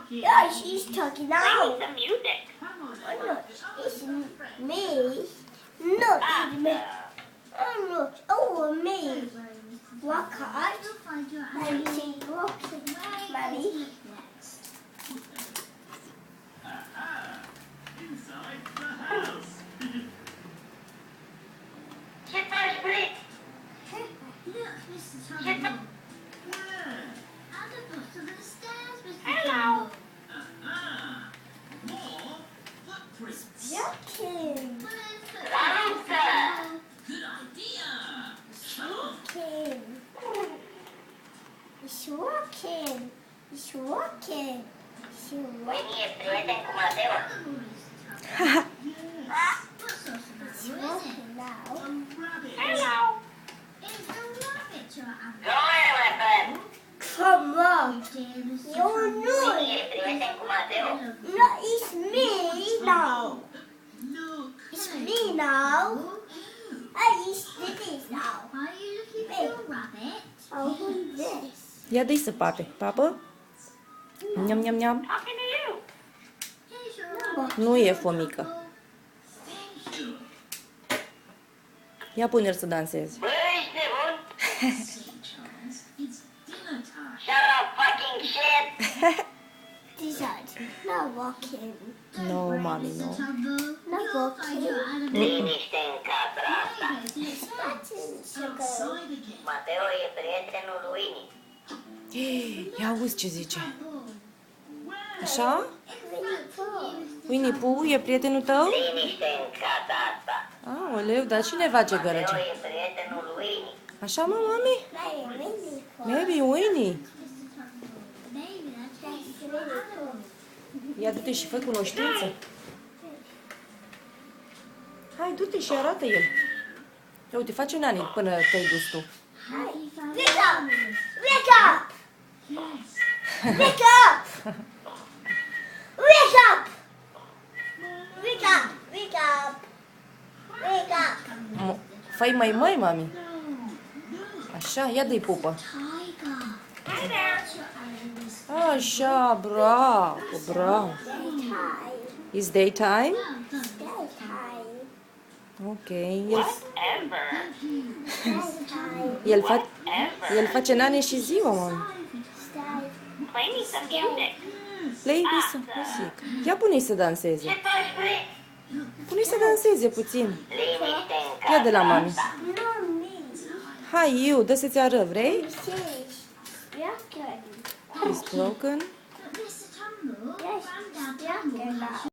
talking. Yeah, she's talking Play now. me some music. Oh, no, it's me. No, it's me. Oh, no. Oh, me. Walk out. You'll find your Mommy, answer. she's walking. Mommy. Next. Inside the house. Sit first, please. Look, Mr. Tumble. Yeah. At the bottom of the stairs, Mr. Hello. Tumble. More footprints. Walking. Well, let's put Louder. that. Good idea. Walking. It's walking. It's walking. It's walking. Winnie e prieten cu Mateo. What sort of It's animal is it? walking now. A rabbit. Hello. It's a rabbit, your Go animal. away, my friend. Come on. Dear Mr. You're Tumble. Winnie e prieten cu Mateo. No, it's me now. Look. It's me now. It's this now. Are you looking for your rabbit? Oh, who's this? Ia dă-i să pape. Papă? Nham, nham, nham. Talking to you. Here's your rabbit. Nu e fomică. Thank you. Ia pune-l să danseze. Băi, ești nebun? Say, Charles, it's dinner time. Shut up, fucking shit. This side. Not walking. No, Don't worry, mommy, Mr. no. Tumble. No, You'll find your animal. Liniște în casa asta. That's in sugar. Outside again. Mateo e prietenul lui Winnie. Ia auzi ce zice. Where? Așa? Winnie Pooh. Winnie Pooh e prietenul tău? Liniște în casa asta. Aoleu, dar cine face Mateo gărăce? e prietenul lui Winnie. Așa, mă, mami? Maybe Winnie Pooh. Maybe Winnie. Mr. Tumble. Maybe that's That's your Winnie animal. Pooh. Ia du-te și fă cunoștință. Hai, du-te și arată el. Ia uite, face nani până te-ai dus tu. Have you found Wake your up! animal? Wake up! Yes. Wake up! Wake up! Wake up! Wake up! Wake up! Fai mai, mami. Așa, ia dă-i pupă. Tiger. Hi there. That's your animal. Așa, bravo, bravo. Daytime. Is daytime? Well done. Daytime. Ok. Whatever. Daytime. El face nane și ziua, mami. Stay. Play me some music. Play this music. Ia pune-i să danseze. Sit first, please. Pune-i să danseze puțin. Liniște în casa Ia de la mami. asta. No, me. Hai, eu, dă să-ți arăt, vrei? This is broken. It's broken. But Mr. Tumble, Yes, Grandad broken Tumble now.